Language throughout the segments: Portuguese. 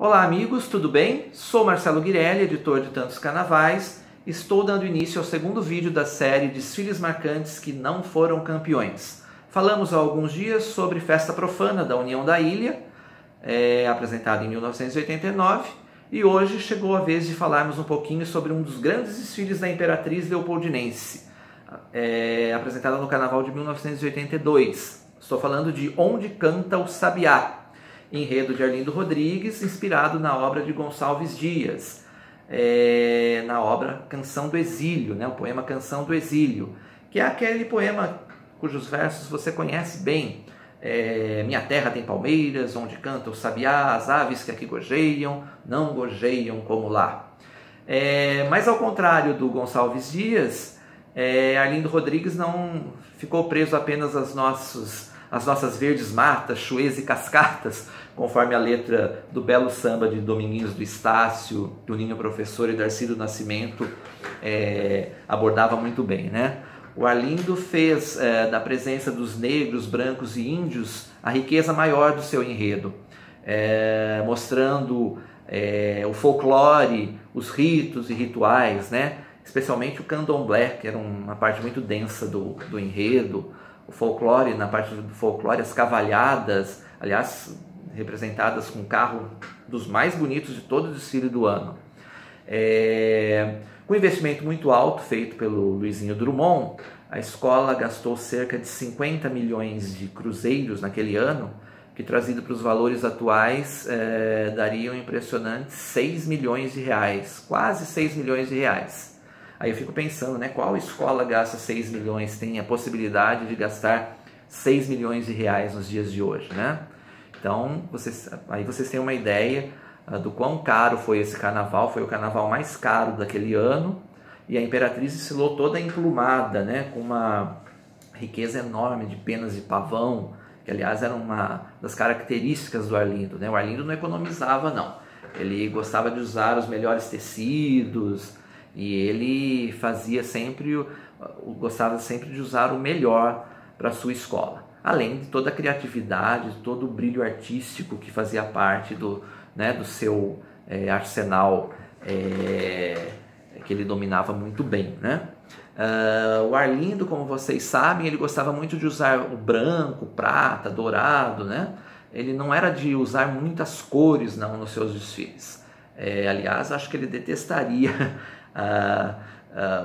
Olá amigos, tudo bem? Sou Marcelo Guirelli, editor de Tantos Carnavais. Estou dando início ao segundo vídeo da série Desfiles Marcantes que Não Foram Campeões. Falamos há alguns dias sobre Festa Profana da União da Ilha, apresentada em 1989, e hoje chegou a vez de falarmos um pouquinho sobre um dos grandes desfiles da Imperatriz Leopoldinense, apresentada no Carnaval de 1982. Estou falando de Onde Canta o Sabiá, enredo de Arlindo Rodrigues, inspirado na obra de Gonçalves Dias, na obra Canção do Exílio, o poema Canção do Exílio, que é aquele poema cujos versos você conhece bem. Minha terra tem palmeiras, onde canta o sabiá, as aves que aqui gorjeiam, não gorjeiam como lá. Mas ao contrário do Gonçalves Dias, Arlindo Rodrigues não ficou preso apenas às nossas verdes matas, chuês e cascatas, conforme a letra do belo samba de Dominguinhos do Estácio, do Ninho Professor e Darcy do Nascimento abordava muito bem, né? O Arlindo fez da presença dos negros, brancos e índios a riqueza maior do seu enredo, mostrando o folclore, os ritos e rituais, né? Especialmente o candomblé, que era uma parte muito densa do enredo, o folclore, na parte do folclore, as cavalhadas, aliás, representadas com um carro dos mais bonitos de todo o desfile do ano. Com um investimento muito alto feito pelo Luizinho Drummond, a escola gastou cerca de 50 milhões de cruzeiros naquele ano, que trazido para os valores atuais dariam impressionantes 6 milhões de reais, quase 6 milhões de reais. Aí eu fico pensando, né, qual escola gasta 6 milhões, tem a possibilidade de gastar 6 milhões de reais nos dias de hoje, né? Então, aí vocês têm uma ideia do quão caro foi esse carnaval. Foi o carnaval mais caro daquele ano, e a Imperatriz desfilou toda emplumada, né, com uma riqueza enorme de penas de pavão, que aliás era uma das características do Arlindo, né? O Arlindo não economizava, não. Ele gostava de usar os melhores tecidos, e ele gostava sempre de usar o melhor para a sua escola, além de toda a criatividade, todo o brilho artístico que fazia parte do seu arsenal, que ele dominava muito bem, né? O Arlindo, como vocês sabem, ele gostava muito de usar o branco, prata, dourado, né? Ele não era de usar muitas cores não nos seus desfiles. Aliás, acho que ele detestaria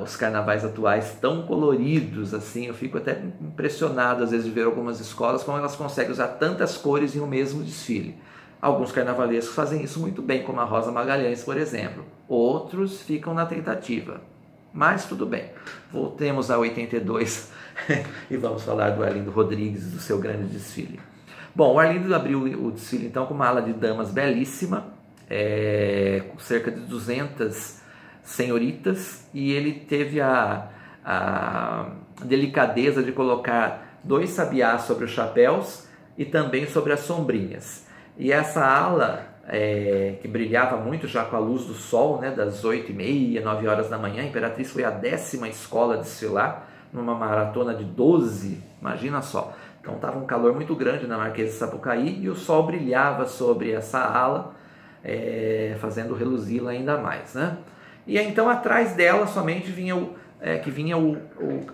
os carnavais atuais tão coloridos assim. Eu fico até impressionado às vezes de ver algumas escolas como elas conseguem usar tantas cores em um mesmo desfile. Alguns carnavalescos fazem isso muito bem, como a Rosa Magalhães, por exemplo. Outros ficam na tentativa, mas tudo bem. Voltemos a 82 e vamos falar do Arlindo Rodrigues, do seu grande desfile. Bom, o Arlindo abriu o desfile então com uma ala de damas belíssima, com cerca de 200 senhoritas, e ele teve a delicadeza de colocar 2 sabiás sobre os chapéus e também sobre as sombrinhas. E essa ala, que brilhava muito já com a luz do sol, né, das 8h30, 9 horas da manhã, a Imperatriz foi a 10ª escola a desfilar, numa maratona de 12, imagina só. Então estava um calor muito grande na Marquesa de Sapucaí, e o sol brilhava sobre essa ala, fazendo reluzi-la ainda mais, né? E então atrás dela somente vinha o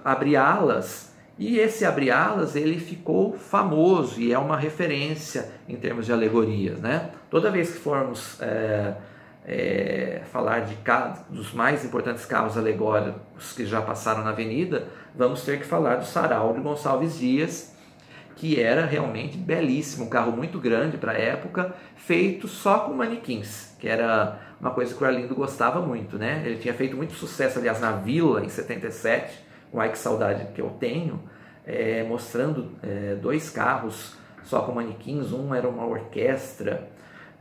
abre-alas, e esse abre-alas ele ficou famoso e é uma referência em termos de alegorias, né? Toda vez que formos falar dos mais importantes carros alegóricos que já passaram na avenida, vamos ter que falar do Sarau de Gonçalves Dias, que era realmente belíssimo, um carro muito grande para a época, feito só com manequins, que era uma coisa que o Arlindo gostava muito, né? Ele tinha feito muito sucesso, aliás, na Vila, em 77, com Ai Que Saudade Que Eu Tenho, mostrando 2 carros só com manequins. Um era uma orquestra,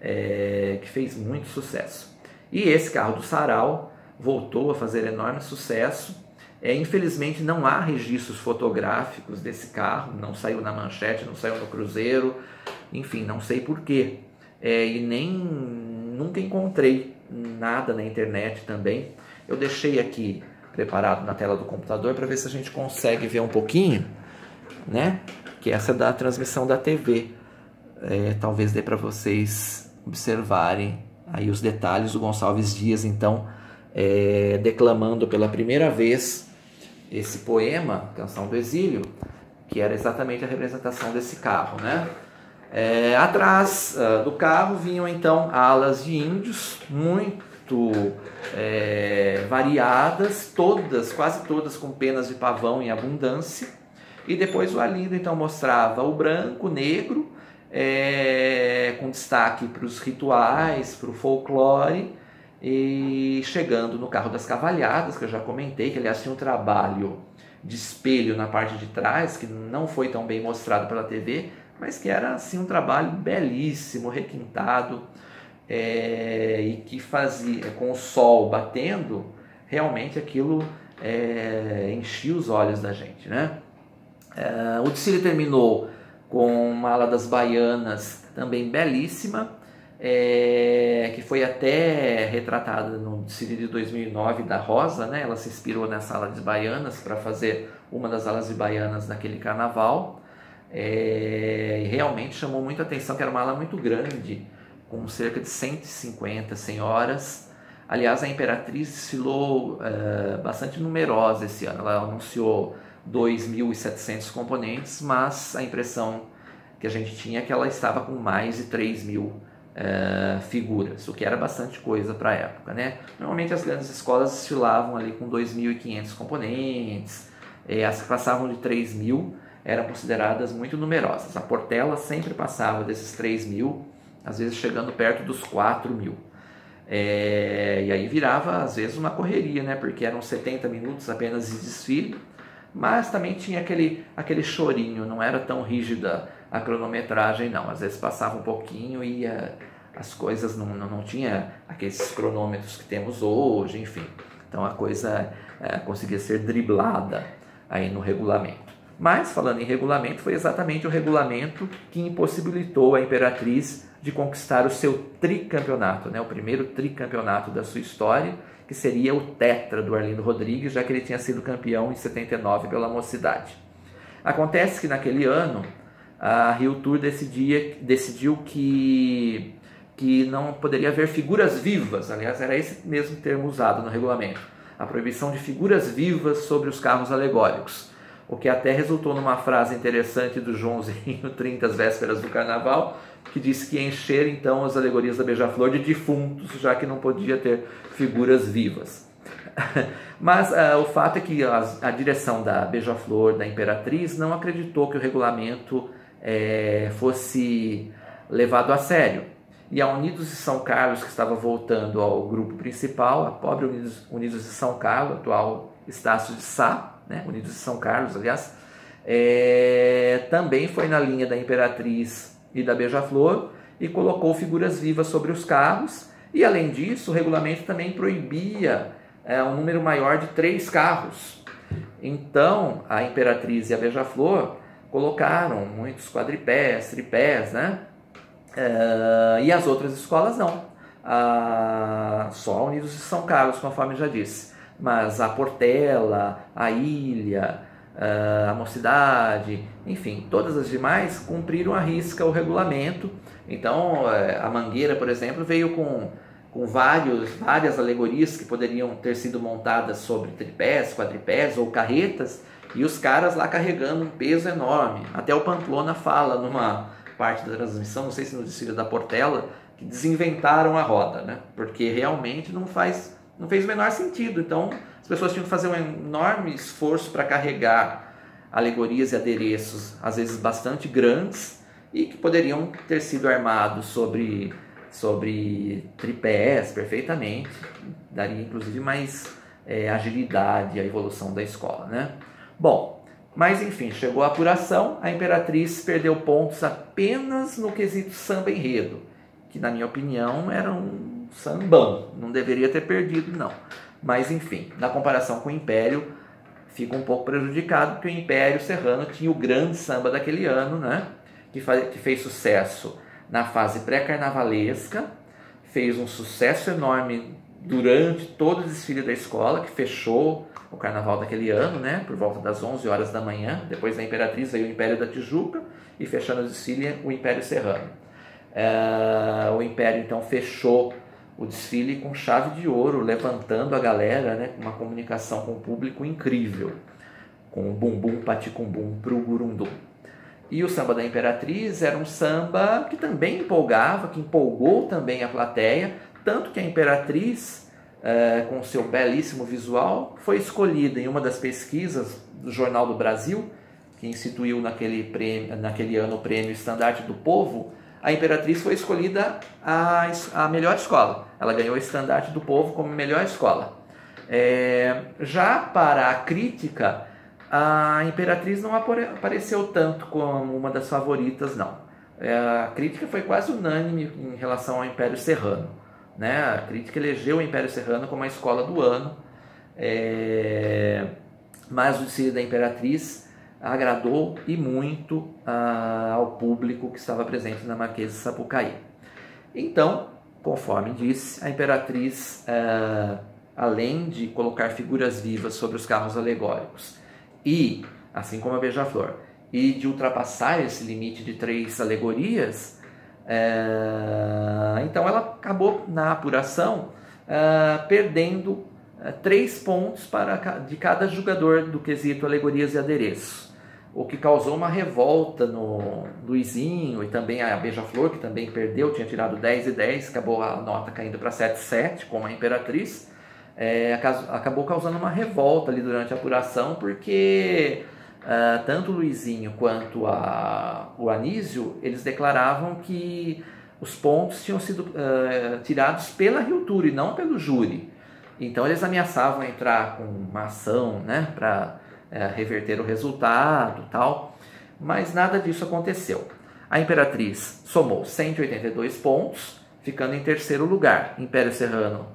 que fez muito sucesso. E esse carro do Sarau voltou a fazer enorme sucesso. Infelizmente não há registros fotográficos desse carro, não saiu na manchete, não saiu no Cruzeiro, enfim, não sei porquê. E nunca encontrei nada na internet também. Eu deixei aqui preparado na tela do computador para ver se a gente consegue ver um pouquinho, né? Que essa é da transmissão da TV. Talvez dê para vocês observarem aí os detalhes do Gonçalves Dias, então, declamando pela primeira vez esse poema, Canção do Exílio, que era exatamente a representação desse carro, né? Atrás do carro vinham então alas de índios muito variadas, quase todas com penas de pavão em abundância, e depois o Arlindo então mostrava o branco, negro, com destaque para os rituais, para o folclore, e chegando no carro das cavalhadas, que eu já comentei, que aliás tinha um trabalho de espelho na parte de trás, que não foi tão bem mostrado pela TV, mas que era assim um trabalho belíssimo, requintado, e que fazia, com o sol batendo, realmente aquilo enchia os olhos da gente, né? O desfile terminou com uma ala das baianas também belíssima, que foi até retratada no desfile de 2009 da Rosa, né? Ela se inspirou nessa ala de baianas para fazer uma das alas de baianas naquele carnaval, e realmente chamou muita atenção, que era uma ala muito grande, com cerca de 150 senhoras. Aliás, a Imperatriz desfilou bastante numerosa esse ano, ela anunciou 2.700 componentes, mas a impressão que a gente tinha é que ela estava com mais de 3.000 figuras, o que era bastante coisa para a época, né? Normalmente as grandes escolas desfilavam ali com 2.500 componentes, as que passavam de 3.000 eram consideradas muito numerosas. A Portela sempre passava desses 3.000, às vezes chegando perto dos 4.000. E aí virava às vezes uma correria, né? Porque eram 70 minutos apenas de desfile, mas também tinha aquele chorinho, não era tão rígida a cronometragem não, às vezes passava um pouquinho e as coisas não tinha aqueles cronômetros que temos hoje, enfim, então a coisa conseguia ser driblada aí no regulamento. Mas falando em regulamento, foi exatamente o regulamento que impossibilitou a Imperatriz de conquistar o seu tricampeonato, né? O primeiro tricampeonato da sua história, que seria o tetra do Arlindo Rodrigues, já que ele tinha sido campeão em 79 pela Mocidade. Acontece que naquele ano a Rio Tour decidiu que não poderia haver figuras vivas, aliás era esse mesmo termo usado no regulamento, a proibição de figuras vivas sobre os carros alegóricos, o que até resultou numa frase interessante do Joãozinho 30 às vésperas do Carnaval, que disse que ia encher então as alegorias da Beija-Flor de defuntos, já que não podia ter figuras vivas. Mas o fato é que a direção da Beija-Flor, da Imperatriz, não acreditou que o regulamento fosse levado a sério. E a Unidos de São Carlos, que estava voltando ao grupo principal, a pobre Unidos de São Carlos, atual Estácio de Sá, né? Unidos de São Carlos, aliás, também foi na linha da Imperatriz e da Beija-Flor e colocou figuras vivas sobre os carros. E além disso, o regulamento também proibia um número maior de 3 carros. Então, a Imperatriz e a Beija-Flor colocaram muitos quadripés, tripés, né? E as outras escolas não. Só a Unidos de São Carlos, conforme já disse. Mas a Portela, a Ilha, a Mocidade, enfim, todas as demais cumpriram à risca o regulamento. Então, a Mangueira, por exemplo, veio com várias alegorias que poderiam ter sido montadas sobre tripés, quadripés ou carretas, e os caras lá carregando um peso enorme. Até o Pamplona fala numa parte da transmissão, não sei se no desfile da Portela, que desinventaram a roda, né? Porque realmente não fez o menor sentido. Então as pessoas tinham que fazer um enorme esforço para carregar alegorias e adereços, às vezes bastante grandes, e que poderiam ter sido armados sobre tripés perfeitamente. Daria inclusive mais agilidade à evolução da escola, né? Bom, mas enfim, chegou a apuração, a Imperatriz perdeu pontos apenas no quesito samba enredo, que na minha opinião era um sambão, não deveria ter perdido não. Mas enfim, na comparação com o Império, fica um pouco prejudicado, porque o Império Serrano tinha o grande samba daquele ano, né? Que fez sucesso na fase pré-carnavalesca, fez um sucesso enorme durante todo o desfile da escola, que fechou o carnaval daquele ano, né? Por volta das 11 horas da manhã. Depois da Imperatriz veio o Império da Tijuca e fechando o desfile o Império Serrano. O Império então fechou o desfile com chave de ouro, levantando a galera, né, com uma comunicação com o público incrível, com o bumbum paticumbum pro gurundum. E o samba da Imperatriz era um samba que também empolgava, que empolgou também a plateia, tanto que a Imperatriz, com seu belíssimo visual, foi escolhida em uma das pesquisas do Jornal do Brasil, que instituiu naquele ano o Prêmio Estandarte do Povo. A Imperatriz foi escolhida a melhor escola. Ela ganhou o Estandarte do Povo como melhor escola. Já para a crítica, a Imperatriz não apareceu tanto como uma das favoritas, não. A crítica foi quase unânime em relação ao Império Serrano, né? A crítica elegeu o Império Serrano como a escola do ano, mas o desfile da Imperatriz agradou e muito ao público que estava presente na Marquesa de Sapucaí. Então, conforme disse, a Imperatriz, além de colocar figuras vivas sobre os carros alegóricos e, assim como a Beija-Flor, e de ultrapassar esse limite de 3 alegorias, então ela acabou na apuração perdendo 3 pontos de cada jogador do quesito alegorias e adereços, o que causou uma revolta no Luizinho e também a Beija-Flor, que também perdeu, tinha tirado 10 e 10, acabou a nota caindo para 7,7, como a Imperatriz. Acabou causando uma revolta ali durante a apuração, porque tanto o Luizinho quanto o Anísio, eles declaravam que os pontos tinham sido tirados pela Rio Tour e não pelo júri. Então eles ameaçavam entrar com uma ação, né, para reverter o resultado e tal, mas nada disso aconteceu. A Imperatriz somou 182 pontos, ficando em terceiro lugar. Império Serrano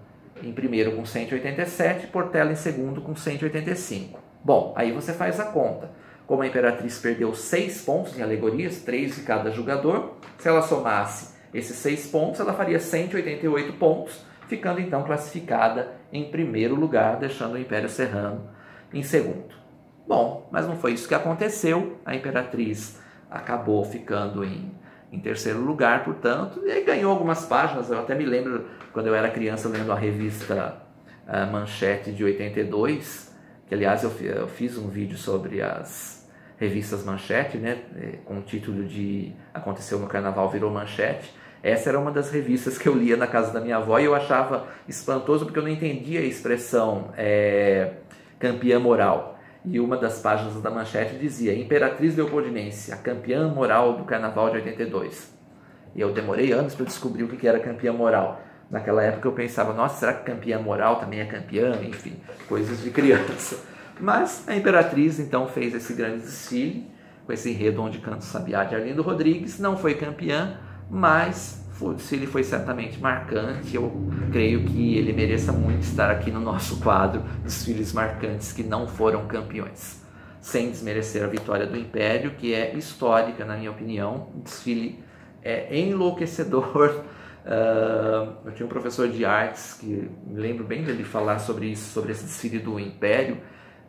em primeiro com 187, Portela em segundo com 185. Bom, aí você faz a conta. Como a Imperatriz perdeu 6 pontos em alegorias, 3 de cada jogador, se ela somasse esses 6 pontos, ela faria 188 pontos, ficando então classificada em primeiro lugar, deixando o Império Serrano em segundo. Bom, mas não foi isso que aconteceu. A Imperatriz acabou ficando em terceiro lugar, portanto, e aí ganhou algumas páginas. Eu até me lembro, quando eu era criança, lendo a revista Manchete de 82, que aliás eu fiz um vídeo sobre as revistas Manchete, né, com o título de Aconteceu no Carnaval Virou Manchete. Essa era uma das revistas que eu lia na casa da minha avó e eu achava espantoso porque eu não entendia a expressão campeã moral. E uma das páginas da Manchete dizia: Imperatriz Leopoldinense, a campeã moral do Carnaval de 82. E eu demorei anos para descobrir o que era campeã moral. Naquela época eu pensava, nossa, será que campeã moral também é campeã? Enfim, coisas de criança. Mas a Imperatriz então fez esse grande desfile, com esse enredo Onde Canta o Sabiá de Arlindo Rodrigues. Não foi campeã, mas o desfile foi certamente marcante. Eu creio que ele mereça muito estar aqui no nosso quadro Desfiles Marcantes que Não Foram Campeões. Sem desmerecer a vitória do Império, que é histórica na minha opinião. O desfile é enlouquecedor. Eu tinha um professor de artes que me lembro bem dele falar sobre isso, sobre esse desfile do Império,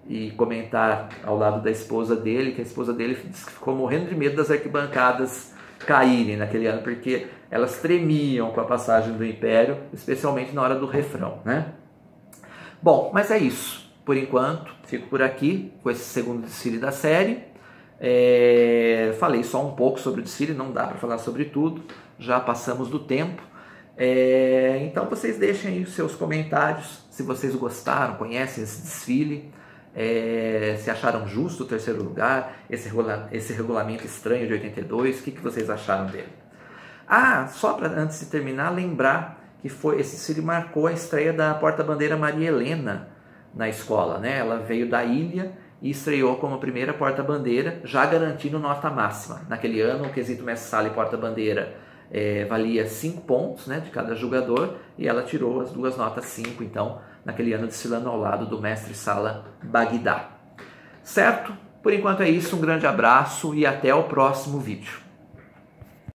e comentar ao lado da esposa dele, que a esposa dele disse que ficou morrendo de medo das arquibancadas caírem naquele ano, porque elas tremiam com a passagem do Império, especialmente na hora do refrão, né? Bom, mas é isso. Por enquanto, fico por aqui com esse segundo desfile da série. Falei só um pouco sobre o desfile, não dá para falar sobre tudo, já passamos do tempo. Então vocês deixem aí os seus comentários, se vocês gostaram, conhecem esse desfile, se acharam justo o terceiro lugar, esse regulamento estranho de 82, o que vocês acharam dele? Só para antes de terminar, lembrar que esse desfile marcou a estreia da porta-bandeira Maria Helena na escola, né? Ela veio da ilha e estreou como primeira porta-bandeira, já garantindo nota máxima. Naquele ano, o quesito mestre-sala e porta-bandeira valia 5 pontos, né, de cada jogador, e ela tirou as 2 notas 5, então, naquele ano desfilando ao lado do mestre-sala Bagdá. Certo? Por enquanto é isso, um grande abraço e até o próximo vídeo.